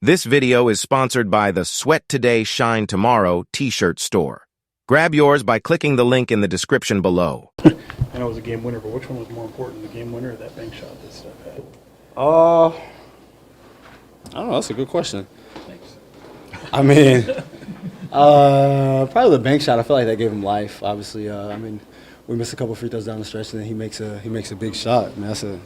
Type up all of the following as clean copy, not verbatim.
This video is sponsored by the Sweat Today, Shine Tomorrow t-shirt store. Grab yours by clicking the link in the description below. I know it was a game winner, but which one was more important, the game winner or that bank shot that Steph had? I don't know. That's a good question. Thanks. I mean, probably the bank shot. I feel like that gave him life. Obviously, we missed a couple free throws down the stretch, and then he makes a big shot. I mean, that's a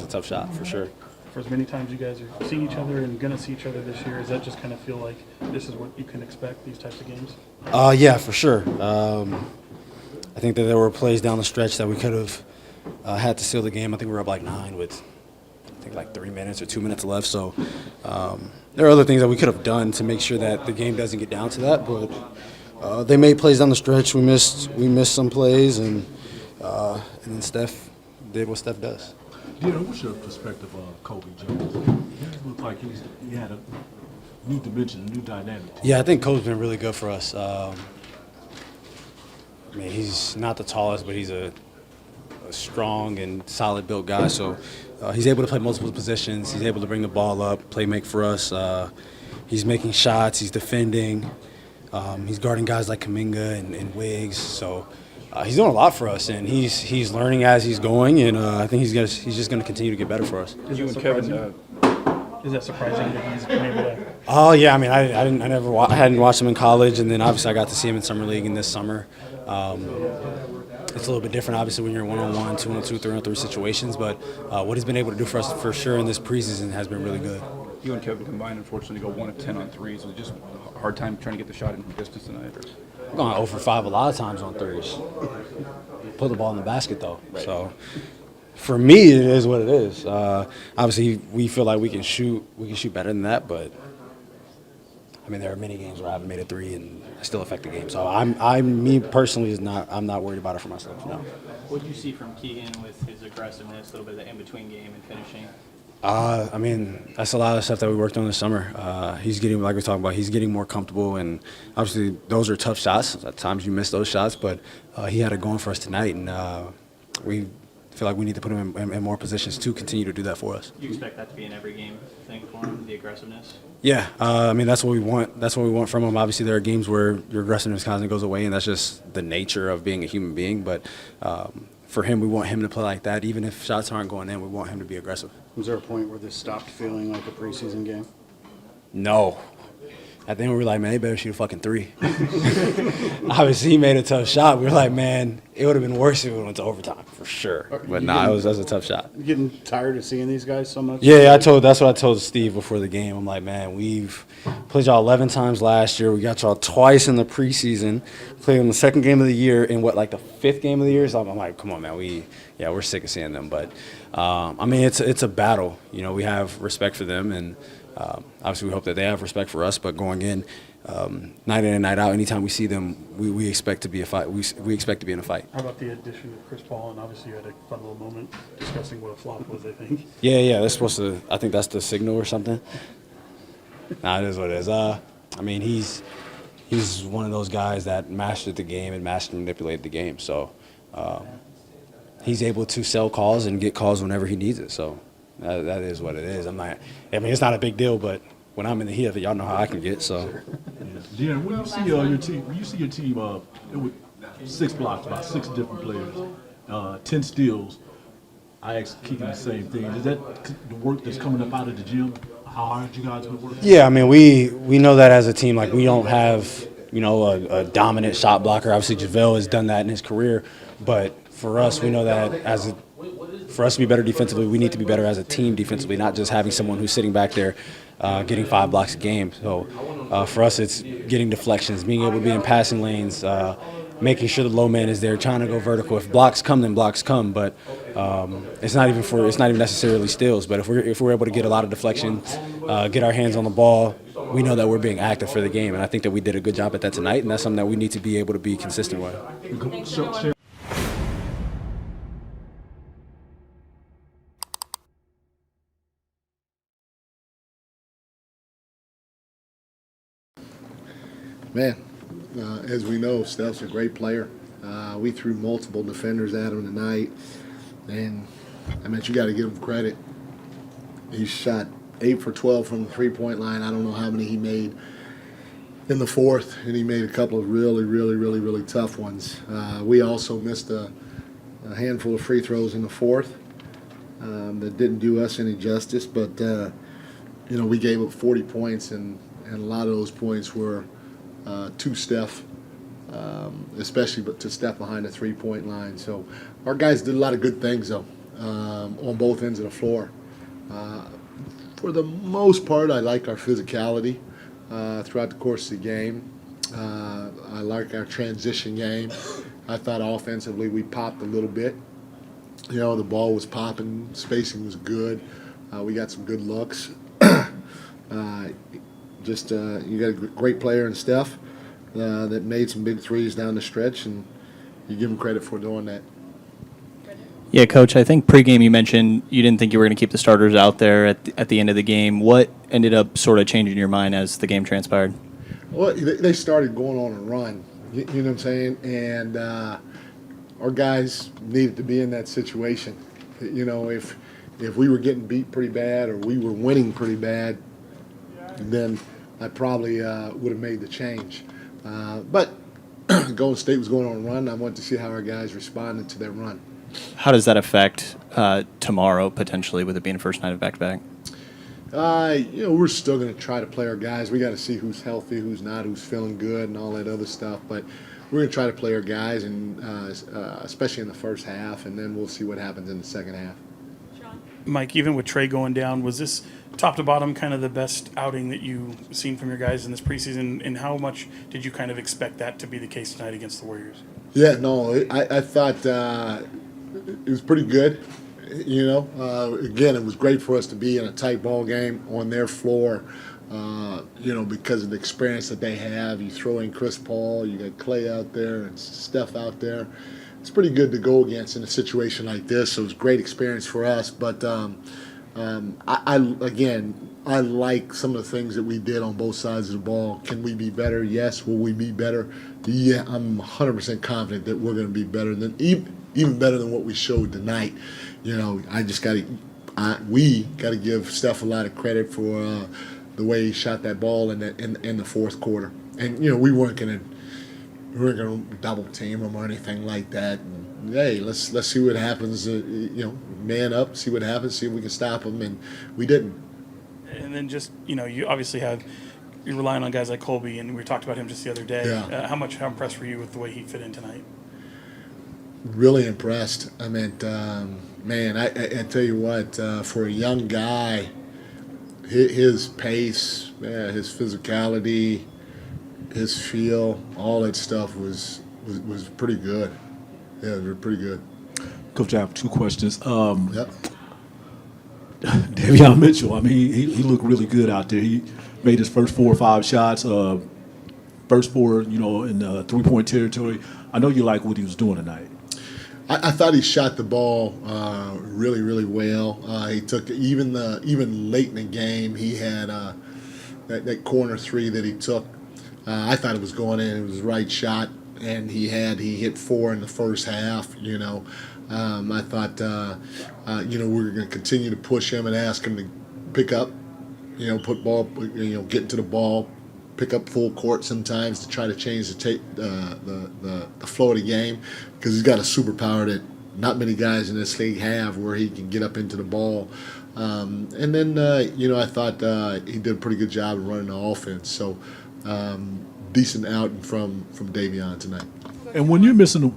tough shot for sure. For as many times you guys are seeing each other and gonna see each other this year, does that just kind of feel like this is what you can expect these types of games? Yeah, for sure. I think that there were plays down the stretch that we could have had to seal the game. I think we were up like 9 with, I think, like 3 minutes or 2 minutes left. So there are other things that we could have done to make sure that the game doesn't get down to that. But they made plays down the stretch. We missed some plays, and then Steph did what Steph does. Deanna, what's your perspective of Kobe Jones? He looked like he had a new dimension, a new dynamic. Yeah, I think Kobe's been really good for us. I mean, he's not the tallest, but he's a strong and solid built guy. So he's able to play multiple positions. He's able to bring the ball up, play make for us. He's making shots. He's defending. He's guarding guys like Kuminga and Wiggs. So he's doing a lot for us, and he's learning as he's going. And I think he's just going to continue to get better for us. Is that surprising that he's been able to? Oh yeah, I mean, I hadn't watched him in college, and then obviously I got to see him in summer league and this summer. It's a little bit different, obviously, when you're 1-on-1, 2-on-2, 3-on-3 situations. But what he's been able to do for us, for sure, in this preseason has been really good. You and Kevin combined, unfortunately, go 1 of 10 on threes. Was it just a hard time trying to get the shot in from distance tonight? Or? I've gone 0 for 5 a lot of times on threes. Put the ball in the basket, though. Right. So for me, it is what it is. Obviously, we feel like we can shoot better than that, but I mean, there are many games where I haven't made a three and I still affect the game. So me personally, I'm not worried about it for myself. No. What do you see from Keegan with his aggressiveness, a little bit of the in-between game and finishing? I mean, that's a lot of stuff that we worked on this summer. He's getting, like we're talking about, he's getting more comfortable, and obviously those are tough shots. At times you miss those shots, but he had it going for us tonight, and we feel like we need to put him in more positions to continue to do that for us. Do you expect that to be an every game thing for him, the aggressiveness? Yeah, I mean, that's what we want. That's what we want from him. Obviously, there are games where your aggressiveness constantly goes away, and that's just the nature of being a human being. But for him, we want him to play like that. Even if shots aren't going in, we want him to be aggressive. Was there a point where this stopped feeling like a preseason game? No. At the end, we were like, man, they better shoot a fucking three. Obviously, he made a tough shot. We were like, man, it would have been worse if it went to overtime, for sure. But that was a tough shot. You getting tired of seeing these guys so much? Yeah, that's what I told Steve before the game. I'm like, man, we've played y'all 11 times last year. We got y'all twice in the preseason. Played in the second game of the year in like the 5th game of the year. So I'm like, come on, man, we're sick of seeing them. But I mean, it's a battle. You know, we have respect for them, and obviously we hope that they have respect for us. But going in, night in and night out, anytime we see them, we expect to be a fight. We expect to be in a fight. How about the addition of Chris Paul? And obviously you had a fun little moment discussing what a flop was, I think. Yeah, that's supposed to. I think that's the signal or something. Nah, it is what it is. I mean, he's one of those guys that mastered the game and mastered and manipulated the game. So he's able to sell calls and get calls whenever he needs it. So that is what it is. I mean, it's not a big deal, but when I'm in the heat of it, y'all know how I can get. So. Deanna, when you see your team, it was 6 blocks, about 6 different players, 10 steals. I asked Keegan the same thing. Is that the work that's coming up out of the gym? How hard you guys been working? Yeah, I mean, we know that as a team. Like, we don't have, a dominant shot blocker. Obviously, JaVale has done that in his career. But for us, we know that for us to be better defensively, we need to be better as a team defensively, not just having someone who's sitting back there getting 5 blocks a game. So for us, it's getting deflections, being able to be in passing lanes, making sure the low man is there, trying to go vertical. If blocks come, then blocks come. But it's not even necessarily steals. But if we're able to get a lot of deflection, get our hands on the ball, we know that we're being active for the game. And I think that we did a good job at that tonight, and that's something that we need to be able to be consistent with. Man, as we know, Steph's a great player. We threw multiple defenders at him tonight, and I mean, you got to give him credit. He shot 8 for 12 from the three-point line. I don't know how many he made in the fourth, and he made a couple of really tough ones. We also missed a handful of free throws in the fourth that didn't do us any justice, but we gave up 40 points, and a lot of those points were to Steph, especially to Steph behind the three-point line. So our guys did a lot of good things, though, on both ends of the floor. For the most part, I like our physicality throughout the course of the game. I like our transition game. I thought offensively we popped a little bit. The ball was popping, spacing was good. We got some good looks. You got a great player in Steph that made some big threes down the stretch, and you give him credit for doing that. Yeah, Coach, I think pregame you mentioned you didn't think you were going to keep the starters out there at the end of the game. What ended up sort of changing your mind as the game transpired? Well, they started going on a run, you know what I'm saying? And our guys needed to be in that situation. If we were getting beat pretty bad or we were winning pretty bad, then I probably would have made the change. But Golden State was going on a run. I wanted to see how our guys responded to their run. How does that affect tomorrow, potentially, with it being the first night of back-to-back? We're still going to try to play our guys. We got to see who's healthy, who's not, who's feeling good, and all that other stuff. But we're going to try to play our guys, and especially in the first half, and then we'll see what happens in the second half. Mike, even with Trey going down, was this top to bottom kind of the best outing that you've seen from your guys in this preseason? And how much did you kind of expect that to be the case tonight against the Warriors? Yeah, no, I thought it was pretty good. Again, it was great for us to be in a tight ball game on their floor, because of the experience that they have. You throw in Chris Paul, you got Clay out there and Steph out there. It's pretty good to go against in a situation like this. So it was a great experience for us. But I like some of the things that we did on both sides of the ball. Can we be better? Yes. Will we be better? Yeah, I'm 100% confident that we're going to be better than even better than what we showed tonight. We got to give Steph a lot of credit for the way he shot that ball in the fourth quarter. And we weren't going to double team him or anything like that. And, hey, let's see what happens. Man up, see what happens, see if we can stop him, and we didn't. And then just you obviously you're relying on guys like Colby, and we talked about him just the other day. Yeah. How impressed were you with the way he fit in tonight? Really impressed. I mean, I tell you what, for a young guy, his pace, his physicality, his feel, all that stuff was pretty good. Yeah, they were pretty good. Coach, I have two questions. Yep. Davion Mitchell, I mean, he looked really good out there. He made his first 4 or 5 shots, first 4, in three-point territory. I know you like what he was doing tonight. I thought he shot the ball really well. He took even late in the game. He had that corner three that he took. I thought it was going in. It was the right shot, and he hit 4 in the first half. I thought we were going to continue to push him and ask him to pick up, put ball, get into the ball, pick up full court sometimes to try to change the flow of the game, because he's got a superpower that not many guys in this league have, where he can get up into the ball. And then I thought he did a pretty good job of running the offense. So decent outing from Davion tonight. And when you're missing a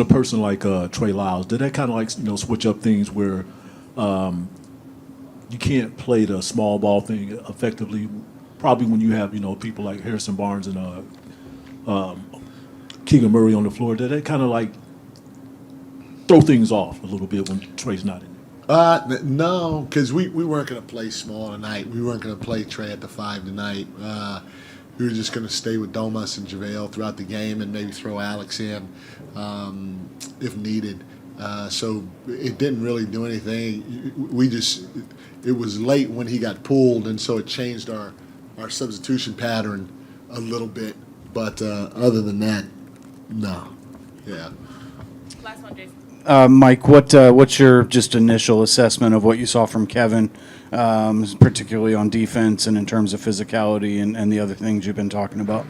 person like Trey Lyles, did that kind of like switch up things where you can't play the small ball thing effectively? Probably when you have people like Harrison Barnes and Keegan Murray on the floor, did that kind of like throw things off a little bit when Trey's not in there? No, because we weren't going to play small tonight. We weren't going to play Trey at the 5 tonight. We were just going to stay with Domas and JaVale throughout the game and maybe throw Alex in if needed. So it didn't really do anything. It was late when he got pulled, and so it changed our substitution pattern a little bit. But other than that, no. Yeah. Last one, Jason. Mike, what's your just initial assessment of what you saw from Kevin, particularly on defense and in terms of physicality and the other things you've been talking about?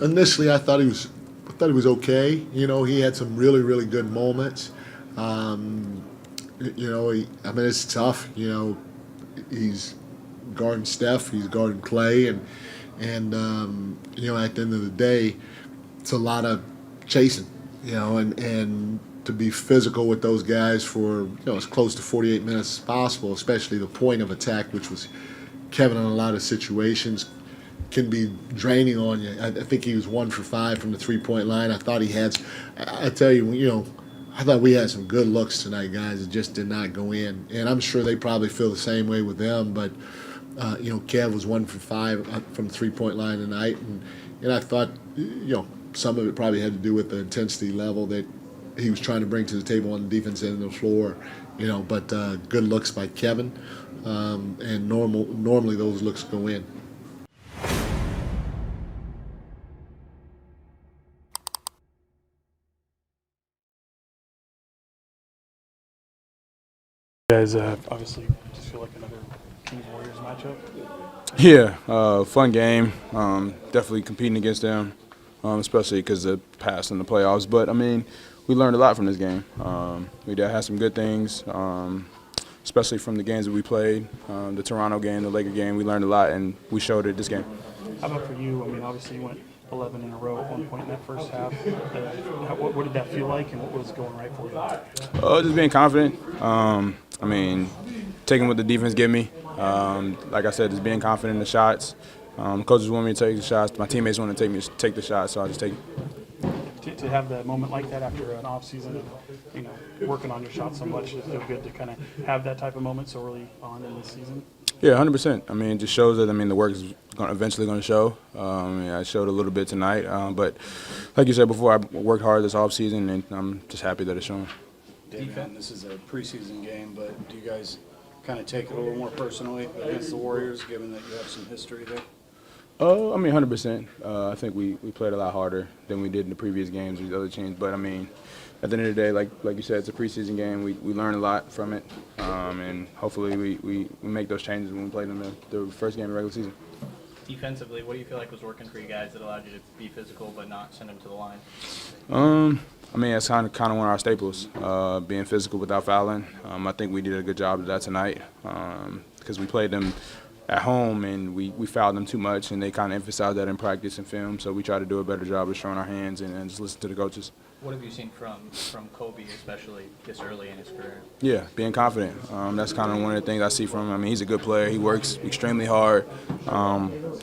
Initially, I thought he was okay. You know, he had some really, really good moments. I mean, it's tough. You know, he's guarding Steph, he's guarding Clay, and at the end of the day, it's a lot of chasing. You know, and to be physical with those guys for as close to 48 minutes as possible, especially the point of attack, which was Kevin in a lot of situations, can be draining on you. I think he was 1 for 5 from the 3-point line. I thought he had. I tell you, I thought we had some good looks tonight, guys. It just did not go in, and I'm sure they probably feel the same way with them. But Kev was 1 for 5 from the 3-point line tonight, and I thought some of it probably had to do with the intensity level that he was trying to bring to the table on the defense end of the floor. But good looks by Kevin, and normally those looks go in. You guys obviously just feel like another King Warriors matchup. Yeah, fun game. Definitely competing against them, especially because of the past in the playoffs. But, I mean, we learned a lot from this game. We had some good things, especially from the games that we played. The Toronto game, the Laker game, we learned a lot, and we showed it this game. How about for you? I mean, obviously you went 11 in a row at one point in that first half. What did that feel like, and what was going right for you? Just being confident. I mean, taking what the defense give me. Like I said, just being confident in the shots. Coaches want me to take the shots. My teammates want to take the shots, so I just take it. To have that moment like that after an off season of working on your shot so much, does it feel good to kind of have that type of moment so early on in this season? Yeah, 100%. I mean, it just shows that the work is eventually going to show. I showed a little bit tonight, but like you said before, I worked hard this off season, and I'm just happy that it's showing. Defense. This is a preseason game, but do you guys kind of take it a little more personally against the Warriors, given that you have some history there? I mean, 100%. I think we played a lot harder than we did in the previous games with the other teams. But, I mean, at the end of the day, like you said, it's a preseason game. We learn a lot from it, and hopefully we make those changes when we play them the first game of the regular season. Defensively, what do you feel like was working for you guys that allowed you to be physical but not send them to the line? I mean, that's kind of one of our staples, being physical without fouling. I think we did a good job of that tonight because we played them at home and we fouled them too much, and they kind of emphasized that in practice and film. So we try to do a better job of showing our hands and just listen to the coaches. What have you seen from Kobe, especially this early in his career? Yeah, being confident. That's kind of one of the things I see from him. I mean, he's a good player. He works extremely hard.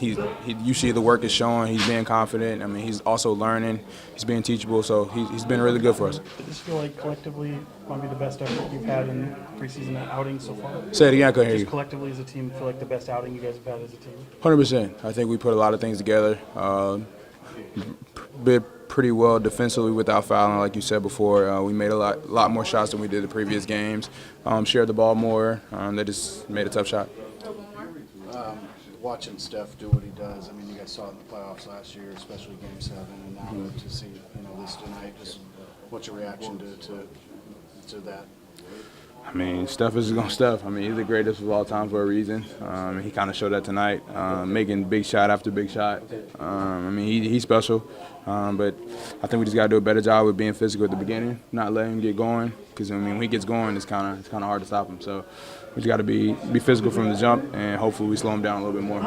You see the work is showing. He's being confident. I mean, he's also learning. He's being teachable. So he's been really good for us. Does this feel like collectively might be the best effort you've had in preseason outings so far? Say it again. I couldn't hear you. Just collectively as a team, feel like the best outing you guys have had as a team? 100%. I think we put a lot of things together. Pretty well defensively without fouling, like you said before. We made a lot more shots than we did the previous games. Shared the ball more. They just made a tough shot. Watching Steph do what he does, I mean, you guys saw it in the playoffs last year, especially Game 7, and now to see this tonight. Just what's your reaction to that? I mean, Steph is going to Steph. I mean, he's the greatest of all time for a reason. He kind of showed that tonight, making big shot after big shot. I mean, he's special. But I think we just got to do a better job with being physical at the beginning, not letting him get going. Because I mean, when he gets going, it's kind of hard to stop him. So we just got to be physical from the jump, and hopefully we slow him down a little bit more.